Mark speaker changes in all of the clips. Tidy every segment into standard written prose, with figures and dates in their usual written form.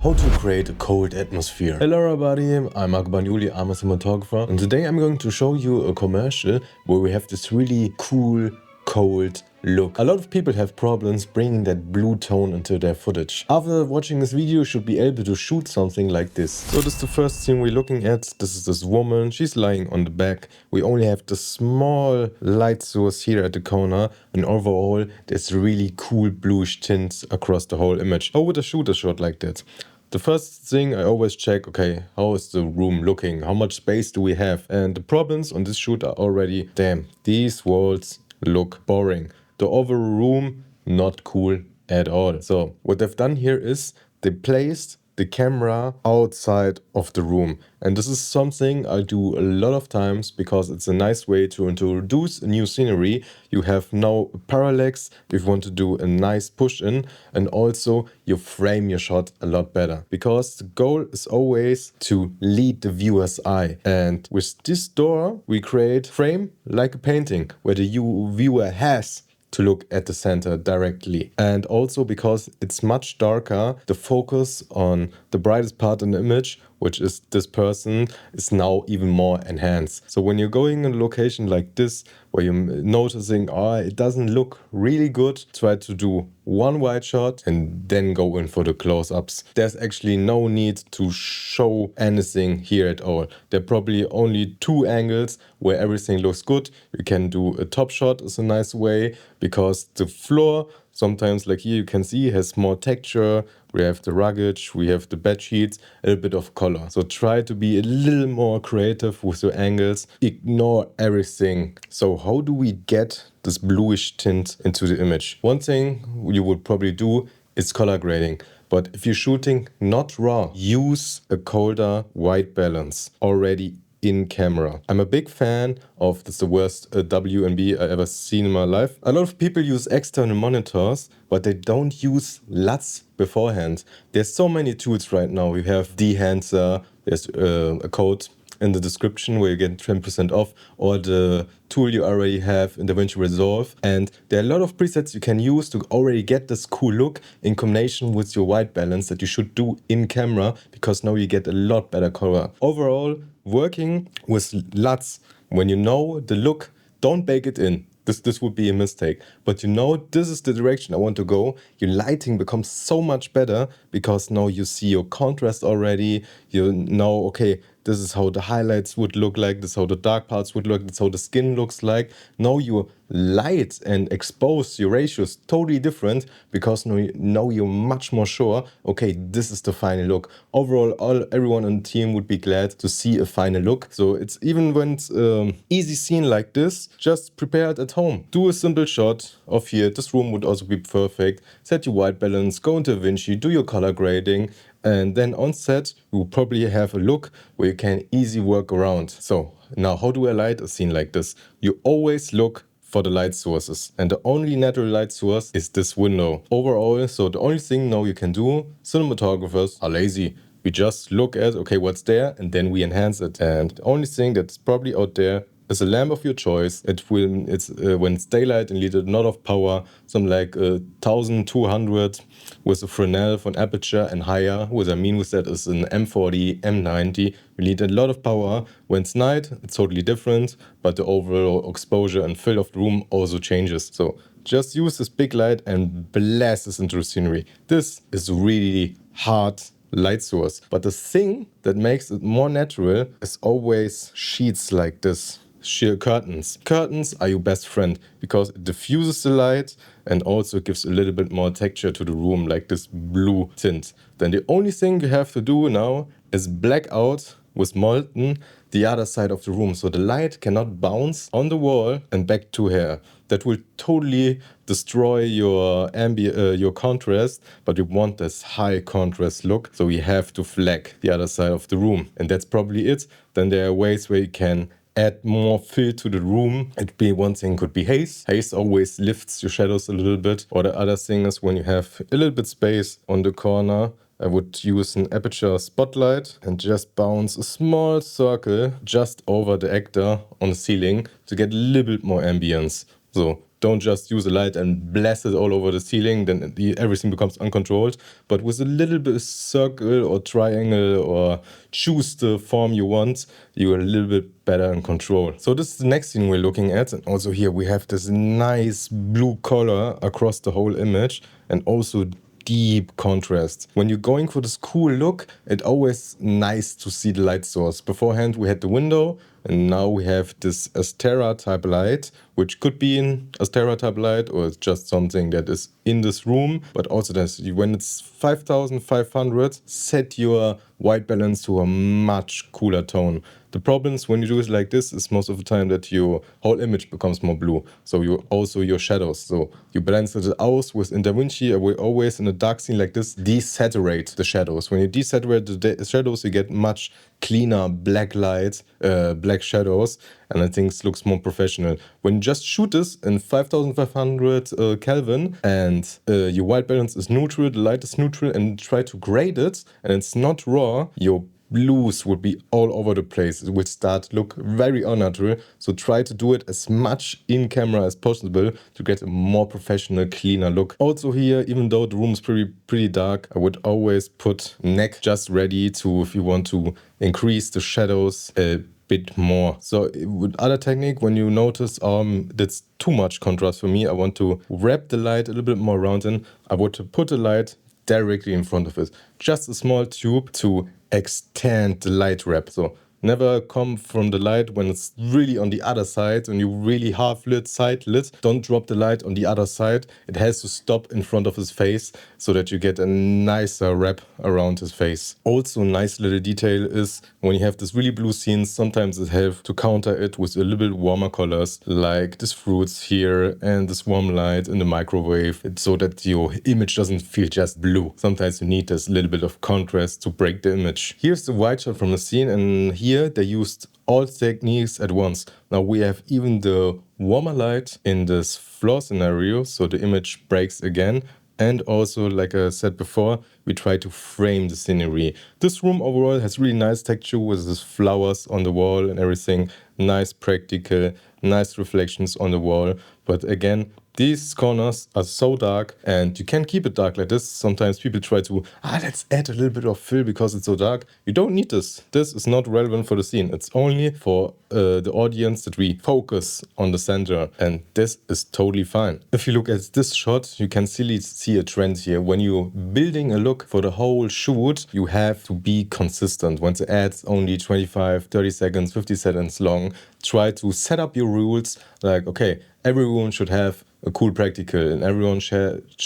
Speaker 1: How to create a cold atmosphere. Hello everybody, I'm Akbaniuli, I'm a cinematographer, and today I'm going to show you a commercial where we have this really cool, cold look. A lot of people have problems bringing that blue tone into their footage. After watching this video, you should be able to shoot something like this. So this is the first scene we're looking at. This is this woman, she's lying on the back. We only have the small light source here at the corner, and overall there's really cool bluish tints across the whole image. How would I shoot a shot like that? The first thing I always check, okay, how is the room looking? How much space do we have? And the problems on this shoot are already, damn, these walls look boring. The overall room, not cool at all. So what they've done here is they placed the camera outside of the room. And this is something I do a lot of times because it's a nice way to introduce a new scenery. You have now parallax if you want to do a nice push in, and also you frame your shot a lot better because the goal is always to lead the viewer's eye. And with this door, we create frame like a painting where the viewer has to look at the center directly. And also because it's much darker, the focus on the brightest part in the image, which is this person, is now even more enhanced. So when you're going in a location like this, where you're noticing, oh, it doesn't look really good, try to do one wide shot and then go in for the close-ups. There's actually no need to show anything here at all. There are probably only two angles where everything looks good. You can do a top shot is a nice way because the floor, sometimes like here you can see, has more texture. We have the ruggage, we have the bed sheets, a little bit of color. So try to be a little more creative with your angles. Ignore everything. So how do we get this bluish tint into the image? One thing you would probably do is color grading. But if you're shooting not raw, use a colder white balance already in camera. I'm a big fan of the worst WNB I ever seen in my life. A lot of people use external monitors, but they don't use LUTs beforehand. There's so many tools right now. We have Dehancer, there's a code in the description where you get 10% off, or the tool you already have in DaVinci Resolve. And there are a lot of presets you can use to already get this cool look in combination with your white balance that you should do in camera, because now you get a lot better color. Overall, working with LUTs, when you know the look, don't bake it in. This would be a mistake. But you know, this is the direction I want to go. Your lighting becomes so much better because now you see your contrast already. You know, okay, this is how the highlights would look like. This is how the dark parts would look. This is how the skin looks like. Now your light and expose, your ratio is totally different because now you're much more sure, okay, this is the final look. Overall, everyone on the team would be glad to see a final look. So it's even when it's easy scene like this, just prepare it at home. Do a simple shot of here. This room would also be perfect. Set your white balance, go into DaVinci, do your color grading, and then on set, you will probably have a look where you can easily work around. So now how do I light a scene like this? You always look for the light sources, and the only natural light source is this window. Overall, so the only thing now you can do, cinematographers are lazy. We just look at, okay, what's there, and then we enhance it. And the only thing that's probably out there is a lamp of your choice. When it's daylight and need a lot of power, some like 1200 with a Fresnel von aperture and higher. What I mean with that is an M40, M90. We need a lot of power. When it's night, it's totally different, but the overall exposure and fill of the room also changes. So just use this big light and blast this into the scenery. This is really hard light source. But the thing that makes it more natural is always sheets like this. Sheer curtains. Curtains are your best friend because it diffuses the light and also gives a little bit more texture to the room, like this blue tint. Then the only thing you have to do now is black out with molten the other side of the room, so the light cannot bounce on the wall and back to here. That will totally destroy your your contrast, but we want this high contrast look, so we have to flag the other side of the room, and that's probably it. Then there are ways where you can add more fill to the room. One thing could be haze. Haze always lifts your shadows a little bit. Or the other thing is when you have a little bit space on the corner, I would use an aperture spotlight and just bounce a small circle just over the actor on the ceiling to get a little bit more ambience. So don't just use a light and blast it all over the ceiling, then everything becomes uncontrolled. But with a little bit of circle or triangle, or choose the form you want, you're a little bit better in control. So this is the next thing we're looking at. And also here we have this nice blue color across the whole image, and also deep contrast. When you're going for this cool look, it's always nice to see the light source. Beforehand we had the window, and now we have this Astera type light, which could be an Astera type light, or it's just something that is in this room. But also when it's 5500, set your white balance to a much cooler tone. The problems when you do it like this is most of the time that your whole image becomes more blue. So you also your shadows. So you balance it out with in DaVinci. I will always in a dark scene like this desaturate the shadows. When you desaturate the shadows, you get much cleaner black light, black shadows, and I think it looks more professional. When you just shoot this in 5500 Kelvin and your white balance is neutral, the light is neutral, and try to grade it, and it's not raw, your blues would be all over the place. It will start to look very unnatural. So try to do it as much in camera as possible to get a more professional, cleaner look. Also here, even though the room is pretty dark, I would always put neck just ready to, if you want to increase the shadows a bit more. So with other technique, when you notice that's too much contrast for me, I want to wrap the light a little bit more around in. I would put the light directly in front of it. Just a small tube to extend the light wrap. So never come from the light when it's really on the other side and you really half lit, side lit. Don't drop the light on the other side. It has to stop in front of his face so that you get a nicer wrap around his face. Also, a nice little detail is when you have this really blue scenes, sometimes it helps to counter it with a little bit warmer colors, like this fruits here and this warm light in the microwave, so that your image doesn't feel just blue. Sometimes you need this little bit of contrast to break the image. Here's the wide shot from the scene, and here they used all techniques at once. Now we have even the warmer light in this floor scenario, so the image breaks again. And also, like I said before, we try to frame the scenery. This room overall has really nice texture with these flowers on the wall and everything. Nice practical, nice reflections on the wall. But again, these corners are so dark and you can keep it dark like this. Sometimes people try to, let's add a little bit of fill because it's so dark. You don't need this. This is not relevant for the scene. It's only for the audience that we focus on the center, and this is totally fine. If you look at this shot, you can see a trend here. When you're building a look for the whole shoot, you have to be consistent. Once the ad's only 25, 30 seconds, 50 seconds long, try to set up your rules like, okay, every room should have a cool practical, and everyone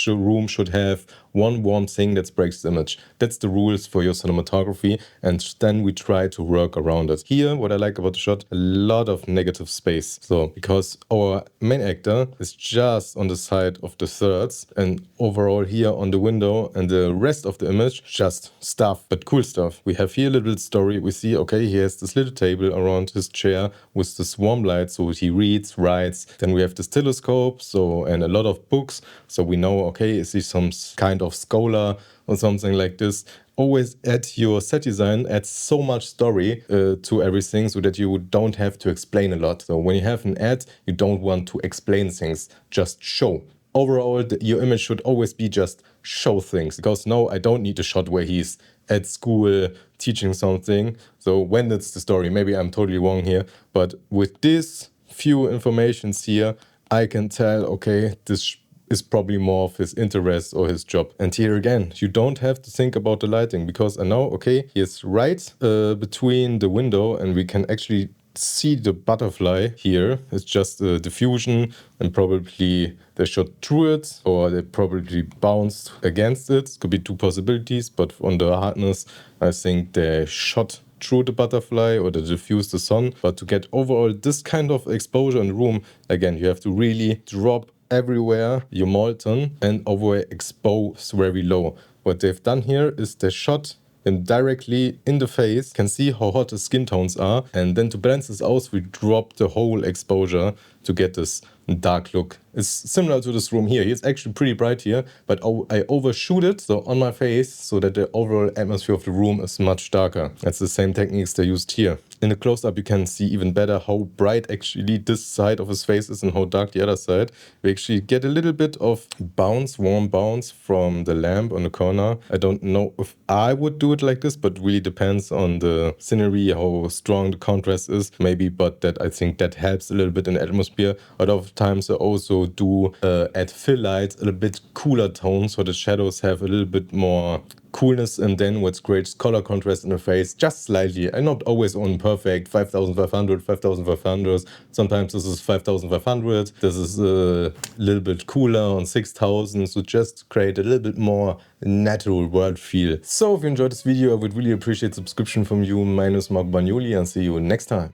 Speaker 1: room should have one warm thing that breaks the image. That's the rules for your cinematography, and then we try to work around it. Here, what I like about the shot, a lot of negative space. So, because our main actor is just on the side of the thirds, and overall here on the window, and the rest of the image, just stuff, but cool stuff. We have here a little story. We see, okay, he has this little table around his chair with this warm light, so he reads, writes. Then we have this telescope, and a lot of books, so we know, okay, is he some kind of scholar or something like this. Always add your set design, add so much story to everything so that you don't have to explain a lot. So when you have an ad, you don't want to explain things, just show. Overall, your image should always be just show things, because no, I don't need a shot where he's at school teaching something. So when it's the story, maybe I'm totally wrong here, but with this few informations here, I can tell, okay, this is probably more of his interest or his job. And here again, you don't have to think about the lighting, because I know, okay, he is right between the window and we can actually see the butterfly here. It's just a diffusion, and probably they shot through it or they probably bounced against it. Could be two possibilities, but on the hardness, I think they shot through the butterfly or they diffuse the sun. But to get overall this kind of exposure in the room, again, you have to really drop everywhere your molten and overexpose very low. What they've done here is they shot him directly in the face, can see how hot his skin tones are, and then to balance this out, we drop the whole exposure to get this dark look. It's similar to this room here. It's actually pretty bright here, but I overshoot it so on my face so that the overall atmosphere of the room is much darker. That's the same techniques they used here. In the close-up, you can see even better how bright actually this side of his face is and how dark the other side. We actually get a little bit of bounce, warm bounce from the lamp on the corner. I don't know if I would do it like this, but really depends on the scenery, how strong the contrast is, maybe, but that I think that helps a little bit in the atmosphere. A lot of times I also do add fill lights, a little bit cooler tones, so the shadows have a little bit more coolness, and then what's great is color contrast in the face, just slightly. I'm not always on perfect 5500, 5500. Sometimes this is 5500. This is a little bit cooler on 6000. So just create a little bit more natural world feel. So if you enjoyed this video, I would really appreciate subscription from you. My name is Marco Bagnoli and see you next time.